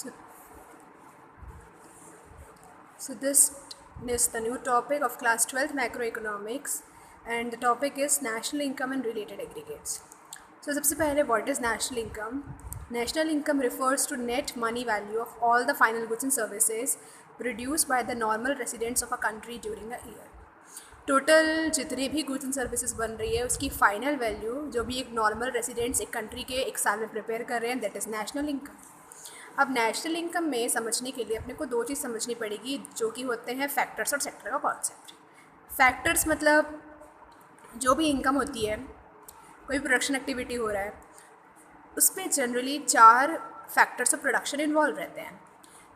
So, so this is the new topic of class 12th macroeconomics, and the topic is national income and related aggregates. So सबसे पहले what is national income? National income refers to net money value of all the final goods and services produced by the normal residents of a country during a year. Total जितने भी goods and services बन रही है उसकी final value जो भी एक normal residents एक कंट्री के एक साल में प्रिपेयर कर रहे हैं, दैट इज़ नेशनल इनकम. अब नेशनल इनकम में समझने के लिए अपने को दो चीज़ समझनी पड़ेगी, जो कि होते हैं फैक्टर्स और सेक्टर का कॉन्सेप्ट. फैक्टर्स मतलब जो भी इनकम होती है, कोई प्रोडक्शन एक्टिविटी हो रहा है, उस पर generally 4 factors of production involve रहते हैं: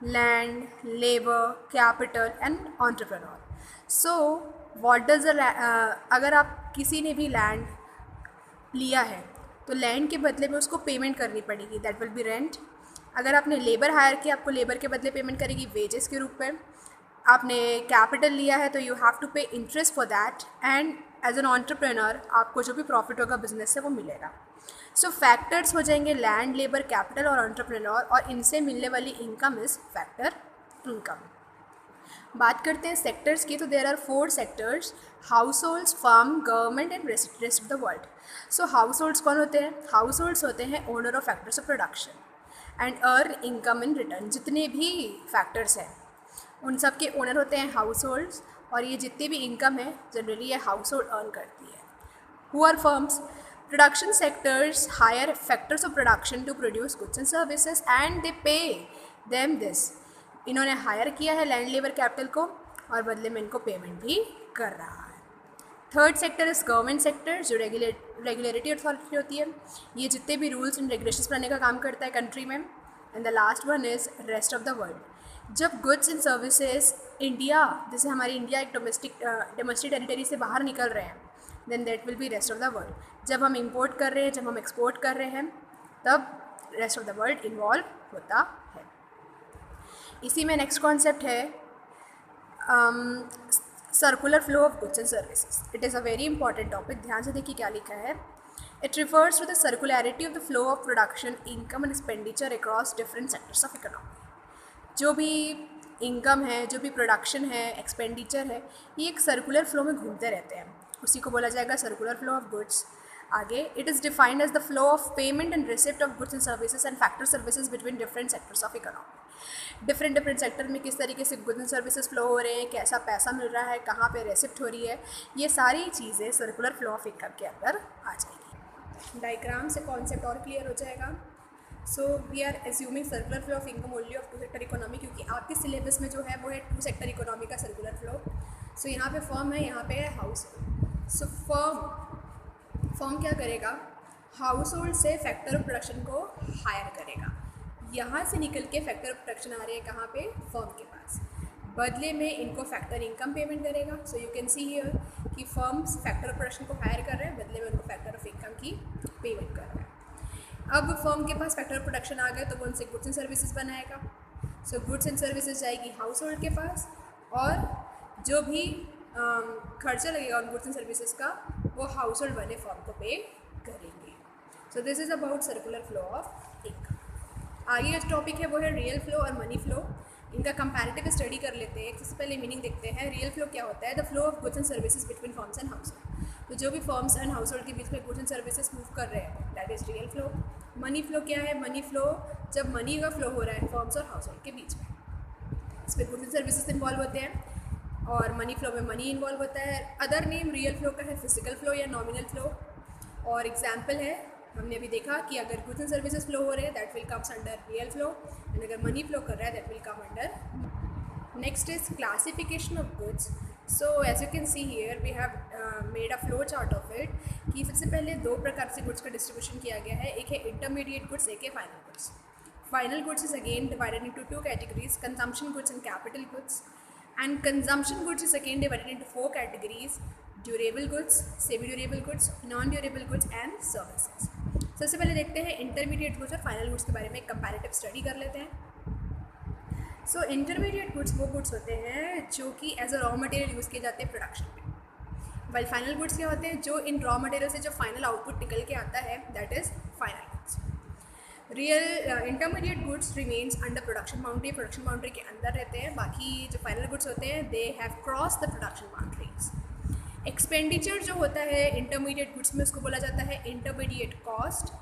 land, labour, capital and entrepreneur. So what does अगर आप किसी ने भी लैंड लिया है तो लैंड के बदले में उसको पेमेंट करनी पड़ेगी, दैट विल बी रेंट. अगर आपने लेबर हायर किया, आपको लेबर के बदले पेमेंट करेगी वेजेस के रूप में. आपने कैपिटल लिया है तो you have to pay interest for that, and as an entrepreneur आपको जो भी प्रॉफिट होगा बिजनेस से वो मिलेगा. सो फैक्टर्स हो जाएंगे लैंड, लेबर, कैपिटल और एंटरप्रेन्योर, और इनसे मिलने वाली इनकम इज़ फैक्टर इनकम. बात करते हैं सेक्टर्स की, तो there are 4 sectors: households, firm, government and rest of the world. So households कौन होते हैं? हाउस होल्ड्स होते हैं owner of factors of production and earn income in return. जितने भी फैक्टर्स हैं उन सब के ओनर होते हैं हाउस होल्ड्स, और ये जितनी भी इनकम है जनरली ये हाउस होल्ड अर्न करती है. Who are firms? Production sectors hire factors of production to produce goods and services and they pay them this. इन्होंने हायर किया है लैंड, लेबर, कैपिटल को, और बदले में इनको पेमेंट भी कर रहा है. Third sector is government sector, जो रेगुलेटरी अथॉरिटी होती है. ये जितने भी रूल्स एंड रेगुलेशंस बनाने का काम करता है कंट्री में. And the last one is rest of the world. जब गुड्स एंड सर्विसेज इंडिया, जैसे हमारी इंडिया एक डोमेस्टिक टेरिटरी से बाहर निकल रहे हैं, then that will be rest of the world. जब हम इम्पोर्ट कर रहे हैं, जब हम एक्सपोर्ट कर रहे हैं, तब rest of the world involve होता है. इसी में नेक्स्ट कॉन्सेप्ट है circular flow of goods and services. It is a very important topic. ध्यान से देखिए क्या लिखा है. It refers to the circularity of the flow of production, income and expenditure across different sectors of economy. जो भी income है, जो भी प्रोडक्शन है, एक्सपेंडिचर है, ये एक सर्कुलर फ्लो में घूमते रहते हैं. उसी को बोला जाएगा सर्कुलर फ्लो ऑफ गुड्स. आगे, it is defined as the flow of payment and receipt of goods and services and factor services between different sectors of economy. Different sector में किस तरीके से गुड्स एंड सर्विसेज फ्लो हो रहे हैं, कैसा पैसा मिल रहा है, कहाँ पे रेसिप्ट हो रही है, ये सारी चीज़ें सर्कुलर फ्लो ऑफ इनकम के अंदर आ जाएगी. डायग्राम से कॉन्सेप्ट और क्लियर हो जाएगा. So we are assuming circular flow of income only of 2 sector economy, क्योंकि आपके सिलेबस में जो है वो है 2 सेक्टर इकोनॉमी का सर्कुलर फ्लो. सो यहाँ पे फर्म है, यहाँ पे है हाउस होल्ड. सो फर्म क्या करेगा? हाउस होल्ड से फैक्टर ऑफ प्रोडक्शन को हायर करेगा. यहाँ से निकल के फैक्टर ऑफ प्रोडक्शन आ रहे हैं कहाँ पे? फर्म के पास. बदले में इनको फैक्टर इनकम पेमेंट करेगा. So you can see here कि फर्म्स फैक्टर ऑफ प्रोडक्शन को हायर कर रहे हैं, बदले में उनको फैक्टर ऑफ इनकम की पेमेंट कर रहे हैं. अब फर्म के पास फैक्टर ऑफ प्रोडक्शन आ गए तो वो उनसे गुड्स एंड सर्विसेज बनाएगा. सो गुड्स एंड सर्विसेज जाएगी हाउस होल्ड के पास, और जो भी खर्चा लगेगा उन गुड्स एंड सर्विसेज का वो हाउस होल्ड वाले फर्म को पे करेंगे. So this is about circular flow of income. आगे जो टॉपिक है वो है रियल फ्लो और मनी फ्लो. इनका कंपैरेटिव स्टडी कर लेते हैं. सबसे पहले मीनिंग देखते हैं. रियल फ्लो क्या होता है? The flow of goods and services between firms and house hold. तो जो भी फर्म्स एंड हाउस होल्ड के बीच में गुड्स एंड सर्विसेज मूव कर रहे हैं, that is real flow. Money flow क्या है? मनी फ्लो जब मनी का फ्लो हो रहा है फर्म्स और हाउस होल्ड के बीच में, इसमें गुड्स एंड सर्विसेज इन्वॉल्व होते हैं, और मनी फ्लो में मनी इन्वॉल्व होता है. अदर नेम रियल फ्लो का है फिजिकल फ्लो या नॉमिनल फ्लो. और एग्जाम्पल है, हमने अभी देखा कि अगर गुड्स एंड सर्विसेज फ्लो हो रहे हैं that will comes under real flow, and अगर मनी फ्लो कर रहा है that will come under. Next is classification of goods. So as you can see here we have made a flow chart of it, कि सबसे पहले 2 प्रकार से goods का डिस्ट्रीब्यूशन किया गया है. एक है इंटरमीडिएट गुड्स, एक है final goods. Final goods is again divided into 2 categories: consumption goods and capital goods. And consumption goods is again divided into 4 categories: durable goods, semi-durable goods, non-durable goods and services. सबसे पहले देखते हैं intermediate goods और final goods के बारे में एक comparative study कर लेते हैं. सो इंटरमीडिएट गुड्स वो गुड्स होते हैं जो कि as a raw material use किए जाते हैं प्रोडक्शन में, वाइल फाइनल गुड्स क्या होते हैं? जो इन रॉ मटेरियल से जो फाइनल आउटपुट निकल के आता है, that is final goods. Real intermediate goods remains under production boundary के अंदर रहते हैं, बाकी जो फाइनल गुड्स होते हैं they have cross the production boundaries. Expenditure जो होता है इंटरमीडिएट गुड्स में उसको बोला जाता है इंटरमीडिएट कॉस्ट,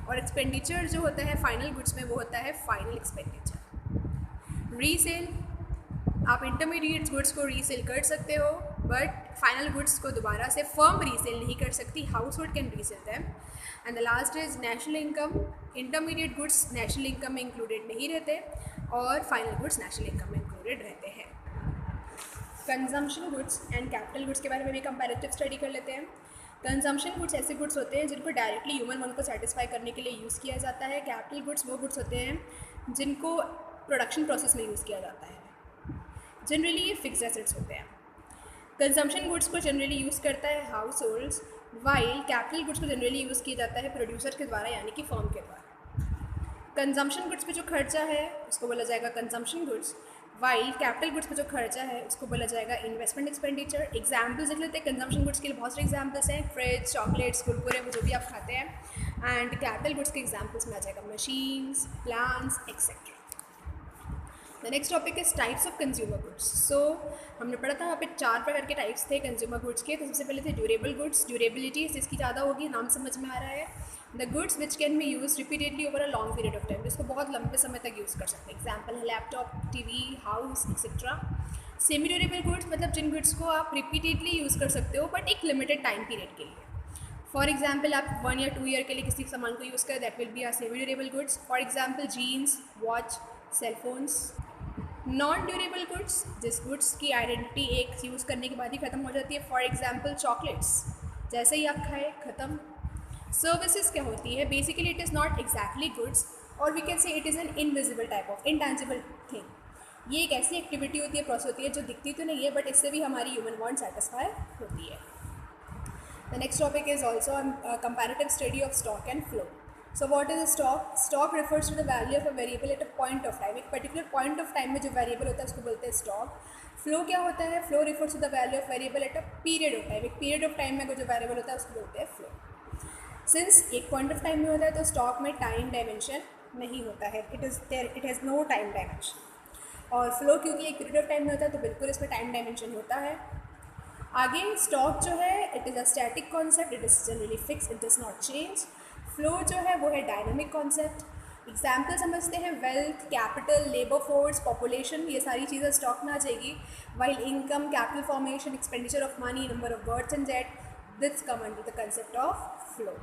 और एक्सपेंडिचर जो होता है फाइनल गुड्स में वो होता है फाइनल एक्सपेंडिचर। रीसेल, आप इंटरमीडिएट गुड्स को रीसेल कर सकते हो बट फाइनल गुड्स को दोबारा से फर्म रीसेल नहीं कर सकती, house hold can resale them. And the last is national income. Intermediate goods national income में इंक्लूडेड नहीं रहते और फाइनल गुड्स नेशनल इनकम में इंक्लूडेड रहते हैं। Consumption goods and capital goods के बारे में भी कंपैरेटिव स्टडी कर लेते हैं। कंजम्पशन गुड्स ऐसे गुड्स होते हैं जिनको डायरेक्टली ह्यूमन वांट को सेटिस्फाई करने के लिए यूज़ किया जाता है। कैपिटल गुड्स वो गुड्स होते हैं जिनको प्रोडक्शन प्रोसेस में यूज़ किया जाता है। जनरली ये फिक्स्ड एसेट्स होते हैं। कंजम्पशन गुड्स को जनरली यूज़ करता है house holds, while capital goods को जनरली यूज़ किया जाता है प्रोड्यूसर के द्वारा यानी कि फर्म के द्वारा। कंजम्पशन गुड्स पे जो खर्चा है उसको बोला जाएगा consumption goods, while capital goods पे जो खर्चा है उसको बोला जाएगा इन्वेस्टमेंट एक्सपेंडिचर। एग्जाम्पल्स देख लेते हैं। कंजम्पशन गुड्स के लिए बहुत सारे एग्जाम्पल्स हैं, फ्रिज, चॉकलेट्स, कुरकुरे, वो जो भी आप खाते हैं। एंड कैपिटल गुड्स के एग्जाम्पल्स में आ जाएगा machines, plants etcetera. The next topic is types of consumer goods. So हमने पढ़ा था वहाँ पे 4 प्रकार के टाइप्स थे कंज्यूमर गुड्स के। तो सबसे पहले थे ड्यूरेबल गुड्स। ड्यूरेबिलिटी इसकी ज़्यादा होगी, नाम समझ में आ रहा है। The goods which can be use repeatedly over a long period of time, जिसको बहुत लंबे समय तक यूज़ कर सकते हैं। एग्जाम्पल है laptop, TV, house etcetera. Semi durable goods मतलब जिन गुड्स को आप रिपीटेडली यूज़ कर सकते हो बट एक लिमिटेड टाइम पीरियड के लिए। फॉर एग्जाम्पल आप 1 या 2 ईयर के लिए किसी सामान को यूज़ करें, that will be are semi durable goods. For example jeans, watch, cellphones. Non durable goods, जिस गुड्स की आइडेंटिटी एक यूज़ करने के बाद ही ख़त्म हो जाती है। फॉर एग्जाम्पल चॉकलेट्स, जैसे ही आप खाए ख़त्म। सर्विसेज क्या होती है? Basically it is not exactly goods और we can say it is an invisible type of intangible thing. ये एक ऐसी एक्टिविटी होती है, प्रोसेस होती है जो दिखती तो नहीं है बट इससे भी हमारी ह्यूमन वांट सेटिस्फाई होती है। The next topic is also comparative study of stock and flow. So what is a stock? Stock refers to the value of a variable at a point of time. एक particular point of time में जो variable होता है उसको बोलते हैं stock. Flow क्या होता है? Flow refers to the value of variable at a period of time. एक period of time में जो variable होता है उसको बोलते हैं flow. Since एक point of time में होता है तो stock में time dimension नहीं होता है. It has no time dimension. और flow क्योंकि एक period of time में होता है तो बिल्कुल इसमें time dimension होता है. आगे stock जो है it is a static concept. It is generally fixed. It does not change. Flow जो है वो है डायनामिक कॉन्सेप्ट। एग्जाम्पल समझते हैं wealth, capital, labour force, population, ये सारी चीज़ें स्टॉक में आ जाएगी। While income, capital formation, expenditure of money, number of births and death, this come under the concept of flow.